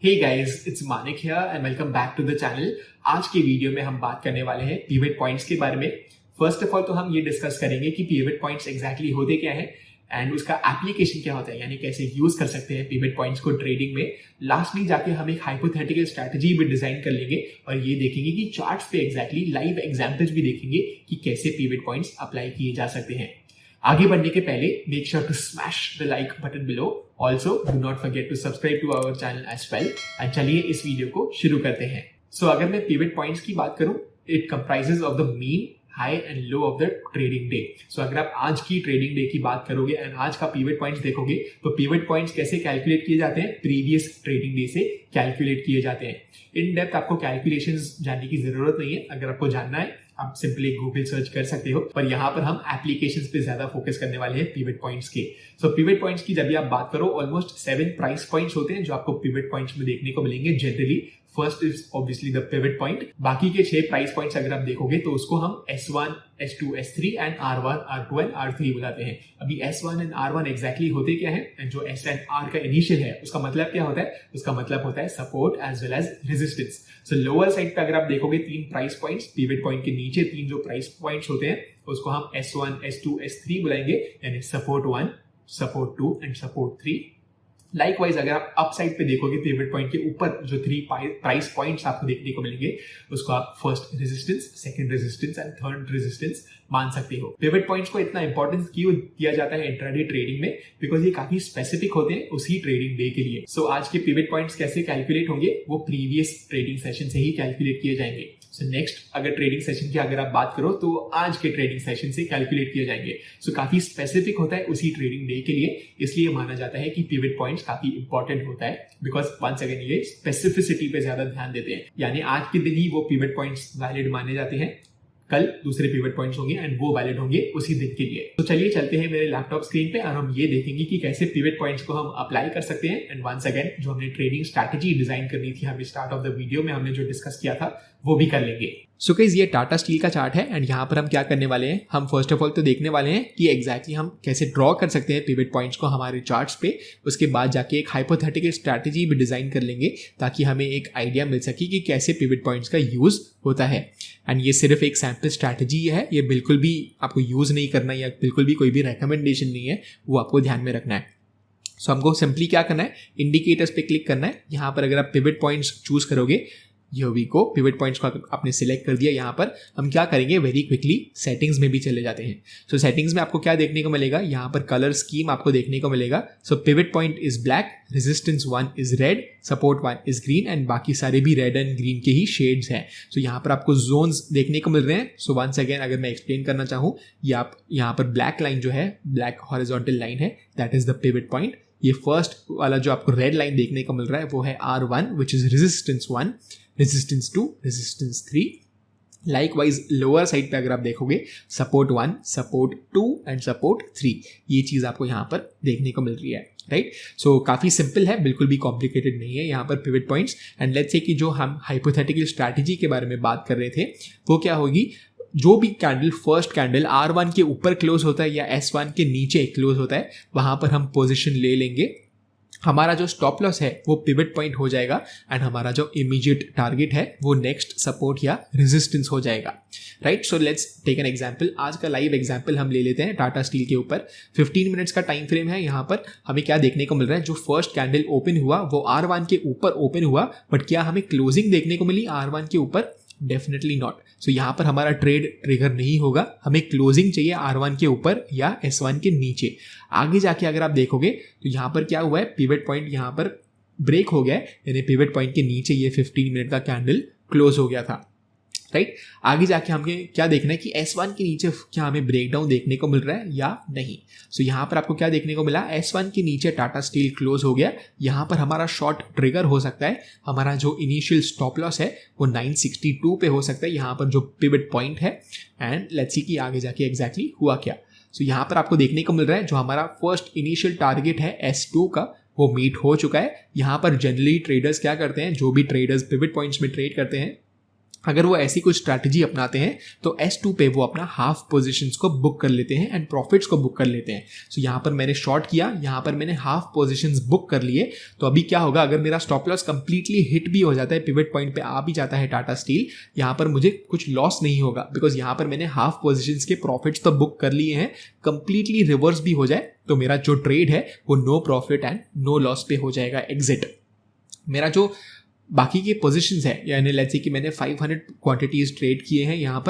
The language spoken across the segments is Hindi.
Hey guys, it's Manik here and welcome back to the channel. आज के वीडियो में हम बात करने वाले हैं पिवट पॉइंट्स के बारे में। फर्स्ट ऑफ ऑल तो हम ये डिस्कस करेंगे कि पिवट पॉइंट्स एग्जैक्टली होते क्या है एंड उसका एप्लीकेशन क्या होता है, यानी कैसे यूज कर सकते हैं पिवट पॉइंट्स को ट्रेडिंग में। लास्टली जाके हम एक हाइपोथेटिकल स्ट्रैटेजी भी डिजाइन कर लेंगे और ये देखेंगे कि चार्ट्स पे एग्जैक्टली लाइव एग्जांपल्स भी देखेंगे कि कैसे पिवट पॉइंट्स अप्लाई किए जा सकते हैं। आगे बढ़ने के पहले make sure to smash the like button below. Also do not forget to subscribe to our channel as well. And चलिए इस वीडियो को शुरू करते हैं। सो अगर मैं पिवट पॉइंट्स की बात करूं, it comprises of the mean, high and low of the trading day. So अगर आप आज की ट्रेडिंग डे की बात करोगे एंड आज का पिवट पॉइंट्स देखोगे तो पिवट पॉइंट्स कैसे कैलकुलेट किए जाते हैं, प्रीवियस ट्रेडिंग डे से कैलकुलेट किए जाते हैं। इन डेप्थ आपको कैलकुलेशंस जानने की जरूरत नहीं है। अगर आपको जानना है आप सिंपली गूगल सर्च कर सकते हो, पर यहाँ पर हम एप्लीकेशंस पे ज्यादा फोकस करने वाले हैं पिवट पॉइंट्स के। सो पिवट पॉइंट्स की जब भी आप बात करो, ऑलमोस्ट 7 प्राइस पॉइंट्स होते हैं जो आपको पिवट पॉइंट्स में देखने को मिलेंगे generally. First is obviously the pivot point. बाकी के 6 प्राइस पॉइंट्स अगर आप देखोगे तो उसको हम S1, S2, S3 and R1, R2 and R3 बुलाते हैं। अभी S1 एंड R1 एग्जैक्टली होते क्या है एंड जो S एंड R का इनिशियल है उसका मतलब क्या होता है? उसका मतलब होता है support as well as resistance. So lower side पे अगर आप देखोगे 3 प्राइस पॉइंट्स, पिवट पॉइंट के नीचे 3 जो प्राइस पॉइंट्स होते हैं उसको हम S1, S2, S3 बुलाएंगे, यानी support 1, support 2 and support 3। Likewise अगर आप अप साइड पे देखोगे पिवट पॉइंट के ऊपर जो 3 प्राइस पॉइंट्स आपको देखने को मिलेंगे उसको आप first resistance, second resistance and third resistance मान सकते हो। पिवट पॉइंट्स को इतना इंपॉर्टेंस क्यों दिया जाता है इंट्राडे ट्रेडिंग में? बिकॉज ये काफी स्पेसिफिक होते हैं उसी ट्रेडिंग डे के लिए। सो आज के पिवट पॉइंट्स कैसे कैलकुलेट होंगे वो प्रीवियस ट्रेडिंग सेशन से ही कैलकुलेट किए जाएंगे। सो नेक्स्ट अगर ट्रेडिंग सेशन की अगर आप बात करो तो आज के ट्रेडिंग सेशन से कैलकुलेट किए जाएंगे। सो काफी स्पेसिफिक होता है उसी ट्रेडिंग डे के लिए, इसलिए माना जाता है कि पिवट पॉइंट्स काफी इंपॉर्टेंट होता है। बिकॉज वंस अगेन ये स्पेसिफिसिटी पे ज्यादा ध्यान देते हैं, यानी आज के दिन ही वो पिवट पॉइंट्स वैलिड माने जाते हैं, कल दूसरे पिवट पॉइंट्स होंगे एंड वो वैलिड होंगे उसी दिन के लिए। तो चलिए चलते हैं मेरे लैपटॉप स्क्रीन पे और हम ये देखेंगे कि कैसे पिवट पॉइंट्स को हम अप्लाई कर सकते हैं। एंड वंस अगेन जो हमने ट्रेडिंग स्ट्रैटेजी डिजाइन करनी थी हमें स्टार्ट ऑफ द वीडियो में हमने जो डिस्कस किया था वो भी कर लेंगे। सो गाइस ये टाटा स्टील का चार्ट है एंड यहाँ पर हम क्या करने वाले हैं, हम फर्स्ट ऑफ ऑल तो देखने वाले हैं कि एग्जैक्टली हम कैसे ड्रॉ कर सकते हैं पिवट पॉइंट्स को हमारे चार्ट्स पे। उसके बाद जाके एक हाइपोथेटिकल स्ट्रैटेजी भी डिजाइन कर लेंगे ताकि हमें एक आइडिया मिल सके कि कैसे पिवट पॉइंट्स का यूज होता है। एंड ये सिर्फ एक सैम्पल स्ट्रैटेजी है, ये बिल्कुल भी आपको यूज नहीं करना या बिल्कुल भी कोई भी रिकमेंडेशन नहीं है, वो आपको ध्यान में रखना है। सो हमको सिंपली क्या करना है, इंडिकेटर्स पे क्लिक करना है। यहाँ पर अगर आप पिवट पॉइंट्स चूज करोगे, वी को पिवट पॉइंट्स को आपने सिलेक्ट कर दिया, यहाँ पर हम क्या करेंगे, वेरी क्विकली सेटिंग्स में भी चले जाते हैं। सो सेटिंग्स में आपको क्या देखने को मिलेगा, यहाँ पर कलर स्कीम आपको देखने को मिलेगा। So pivot point is black, resistance 1 is red, support 1 is green and बाकी सारे भी रेड एंड ग्रीन के ही शेड्स हैं। सो यहाँ पर आपको जोन्स देखने को मिल रहे हैं। सो वंस अगेन अगर मैं एक्सप्लेन करना चाहूँ, ये आप यहाँ पर ब्लैक लाइन जो है, ब्लैक हॉरिजॉन्टल लाइन है, that is the pivot point. ये फर्स्ट वाला जो आपको रेड लाइन देखने को मिल रहा है वो है R1 which is resistance 1, resistance 2, resistance 3। Likewise lower side पे अगर आप देखोगे सपोर्ट 1, सपोर्ट 2 एंड सपोर्ट 3, ये चीज आपको यहाँ पर देखने को मिल रही है, राइट। सो काफी सिंपल है, बिल्कुल भी कॉम्प्लिकेटेड नहीं है यहाँ पर pivot points. And let's say कि जो हम हाइपोथेटिकल स्ट्रैटेजी के बारे में बात कर रहे थे वो क्या होगी, जो भी कैंडल फर्स्ट कैंडल R1 के ऊपर क्लोज होता है या S1 के नीचे क्लोज होता है वहां पर हम पोजीशन ले लेंगे। हमारा जो स्टॉप लॉस है वो पिवट पॉइंट हो जाएगा एंड हमारा जो इमीडिएट टारगेट है वो नेक्स्ट सपोर्ट या रेजिस्टेंस हो जाएगा, right. So let's take an example. आज का लाइव एग्जांपल हम ले लेते हैं टाटा स्टील के ऊपर। 15 मिनट्स का टाइम फ्रेम है। यहाँ पर हमें क्या देखने को मिल रहा है, जो फर्स्ट कैंडल ओपन हुआ वो R1 के ऊपर ओपन हुआ, बट क्या हमें क्लोजिंग देखने को मिली R1 के ऊपर? Definitely not. सो यहाँ पर हमारा ट्रेड ट्रिगर नहीं होगा, हमें क्लोजिंग चाहिए R1 के ऊपर या S1 के नीचे। आगे जाके अगर आप देखोगे तो यहाँ पर क्या हुआ है, पिवट पॉइंट यहाँ पर ब्रेक हो गया है, यानी पिवट पॉइंट के नीचे ये 15 मिनट का कैंडल क्लोज हो गया था, राइट। आगे जाके हमें क्या देखना है कि S1 के नीचे क्या हमें ब्रेकडाउन देखने को मिल रहा है या नहीं। सो यहाँ पर आपको क्या देखने को मिला, S1 के नीचे टाटा स्टील क्लोज हो गया। यहाँ पर हमारा शॉर्ट ट्रिगर हो सकता है, हमारा जो इनिशियल स्टॉप लॉस है वो 962 पे हो सकता है, यहाँ पर जो पिवट पॉइंट है। एंड लेट्स सी कि आगे जाके एग्जैक्टली हुआ क्या। सो यहाँ पर आपको देखने को मिल रहा है जो हमारा फर्स्ट इनिशियल टारगेट है S2 का वो मीट हो चुका है। यहाँ पर जनरली ट्रेडर्स क्या करते हैं, जो भी ट्रेडर्स पिवट पॉइंट्स में ट्रेड करते हैं अगर वो ऐसी कुछ स्ट्रैटेजी अपनाते हैं तो S2 पे वो अपना हाफ पोजीशंस को बुक कर लेते हैं एंड प्रॉफिट्स को बुक कर लेते हैं। सो यहाँ पर मैंने शॉर्ट किया, यहाँ पर मैंने हाफ पोजीशंस बुक कर लिए। तो अभी क्या होगा, अगर मेरा स्टॉप लॉस कंप्लीटली हिट भी हो जाता है, पिवट पॉइंट पे आ भी जाता है टाटा स्टील, यहाँ पर मुझे कुछ लॉस नहीं होगा, बिकॉज यहाँ पर मैंने हाफ पोजीशंस के प्रॉफिट्स तो बुक कर लिए हैं। कंप्लीटली रिवर्स भी हो जाए तो मेरा जो ट्रेड है वो no profit and no loss पे हो जाएगा एग्जिट। मेरा जो बाकी के पोजीशंस है, यानी लेट्स से कि मैंने 500 क्वांटिटीज ट्रेड किए हैं, यहाँ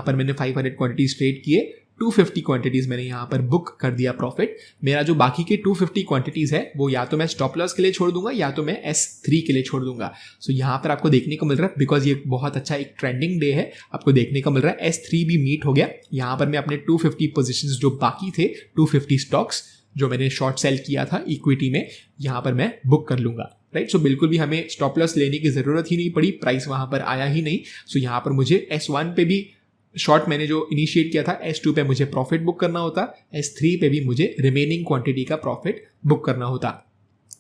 पर मैंने 500 क्वांटिटीज ट्रेड किए, 250 क्वांटिटीज मैंने यहाँ पर बुक कर दिया प्रॉफिट। मेरा जो बाकी के 250 क्वांटिटीज है वो या तो मैं स्टॉप लॉस के लिए छोड़ दूंगा या तो मैं S3 के लिए छोड़ दूंगा। सो यहाँ पर आपको देखने को मिल रहा है, बिकॉज ये बहुत अच्छा एक ट्रेंडिंग डे है, आपको देखने को मिल रहा है S3 भी मीट हो गया। यहाँ पर मैं अपने 250 पोजिशन जो बाकी थे, 250 स्टॉक्स जो मैंने शॉर्ट सेल किया था इक्विटी में, यहाँ पर मैं बुक कर लूंगा, राइट। सो बिल्कुल भी हमें स्टॉप लॉस लेने की जरूरत ही नहीं पड़ी, प्राइस वहां पर आया ही नहीं। सो यहाँ पर मुझे S1 पे भी शॉर्ट मैंने जो इनिशिएट किया था, S2 पे मुझे प्रॉफिट बुक करना होता, S3 पे भी मुझे रिमेनिंग क्वांटिटी का प्रॉफिट बुक करना होता।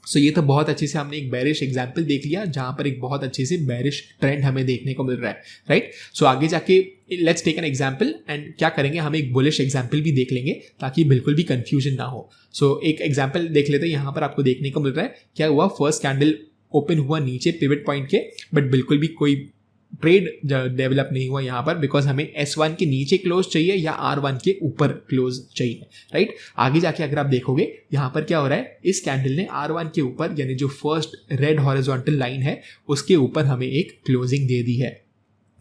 सो ये तो बहुत अच्छे से हमने एक बेरिश एग्जाम्पल देख लिया, जहां पर एक बहुत अच्छे से बेरिश ट्रेंड हमें देखने को मिल रहा है, राइट। सो आगे जाके let's take an example and क्या करेंगे, हम एक बुलिश एग्जाम्पल भी देख लेंगे ताकि बिल्कुल भी कंफ्यूजन ना हो। सो एक एग्जाम्पल देख लेते हैं, यहाँ पर आपको देखने को मिल रहा है क्या हुआ, फर्स्ट कैंडल ओपन हुआ नीचे पिवट पॉइंट के, बट बिल्कुल भी कोई ट्रेड डेवलप नहीं हुआ यहाँ पर, बिकॉज हमें S1 के नीचे क्लोज चाहिए या R1 के ऊपर क्लोज चाहिए, राइट। आगे जाके अगर आप देखोगे यहाँ पर क्या हो रहा है, इस कैंडल ने R1 के ऊपर, यानी जो फर्स्ट रेड हॉरिजॉन्टल लाइन है उसके ऊपर हमें एक क्लोजिंग दे दी है।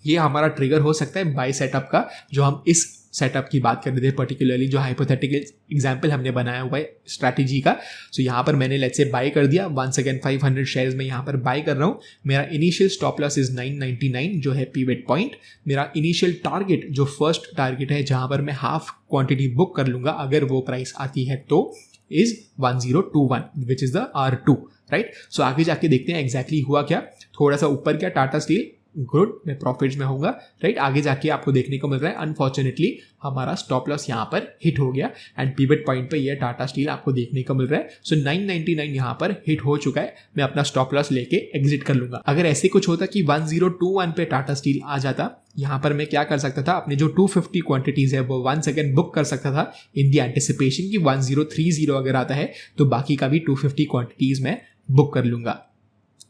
ये हमारा ट्रिगर हो सकता है बाय सेटअप का, जो हम इस सेटअप की बात कर रहे थे, पर्टिकुलरली जो हाइपोथेटिकल एग्जांपल हमने बनाया हुआ है स्ट्रैटेजी का। सो यहाँ पर मैंने लेट्स से बाय कर दिया, वंस अगेन 500 शेयर्स में यहाँ पर बाय कर रहा हूँ। मेरा इनिशियल स्टॉप लॉस इज 999 जो है पिवट पॉइंट। मेरा इनिशियल टारगेट जो फर्स्ट टारगेट है, जहाँ पर मैं हाफ क्वांटिटी बुक कर लूंगा अगर वो प्राइस आती है तो, is 1021 which is the R2, right. So आगे जाके देखते हैं एग्जैक्टली हुआ क्या। थोड़ा सा ऊपर क्या, टाटा स्टील गुड, मैं प्रॉफिट्स में होऊंगा, राइट। आगे जाके आपको देखने को मिल रहा है अनफॉर्चुनेटली हमारा स्टॉप लॉस यहाँ पर हिट हो गया एंड पिवट पॉइंट पे ये टाटा स्टील आपको देखने को मिल रहा है। सो 999 यहाँ पर हिट हो चुका है, मैं अपना स्टॉप लॉस लेके एग्जिट कर लूंगा। अगर ऐसे कुछ होता कि 1021 पे टाटा स्टील आ जाता, यहाँ पर मैं क्या कर सकता था, अपने जो 250 क्वांटिटीज है वो वंस अगेन बुक कर सकता था इन दी एंटिसिपेशन की 1030 अगर आता है तो बाकी का भी 250 क्वांटिटीज मैं बुक कर लूंगा।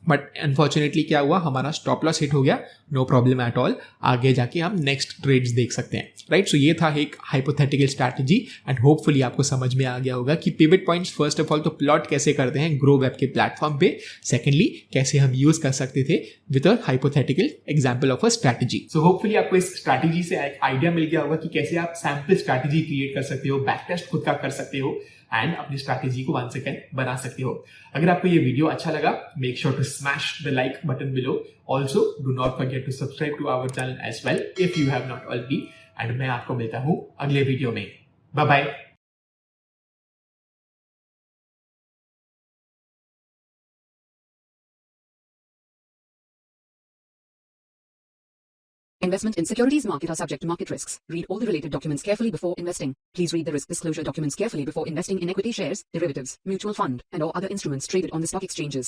बट अनफॉर्चुनेटली क्या हुआ, हमारा स्टॉप लॉस हिट हो गया, नो प्रॉब्लम एट ऑल। आगे जाके हम नेक्स्ट ट्रेड्स देख सकते हैं, राइट। सो ये था एक हाइपोथेटिकल स्ट्रैटेजी एंड होपफुली आपको समझ में आ गया होगा कि pivot points first of all तो प्लॉट कैसे करते हैं ग्रो वेब के प्लेटफॉर्म पे, सेकेंडली कैसे हम यूज कर सकते थे with a hypothetical example of a strategy. So hopefully आपको इस स्ट्रैटेजी से एक आइडिया मिल गया होगा कि कैसे आप सैंपल स्ट्रैटेजी क्रिएट कर सकते हो, बैक टेस्ट खुद का कर सकते हो एंड अपनी स्ट्रैटेजी को वंस अगेन बना सकते हो। अगर आपको ये वीडियो अच्छा लगा, make sure to smash the like button below. Also do not forget to subscribe to our channel as well if you have not already. And मैं आपको मिलता हूं अगले वीडियो में। Bye bye. Investment in securities market are subject to market risks. Read all the related documents carefully before investing. Please read the risk disclosure documents carefully before investing in equity shares, derivatives, mutual fund, and or other instruments traded on the stock exchanges.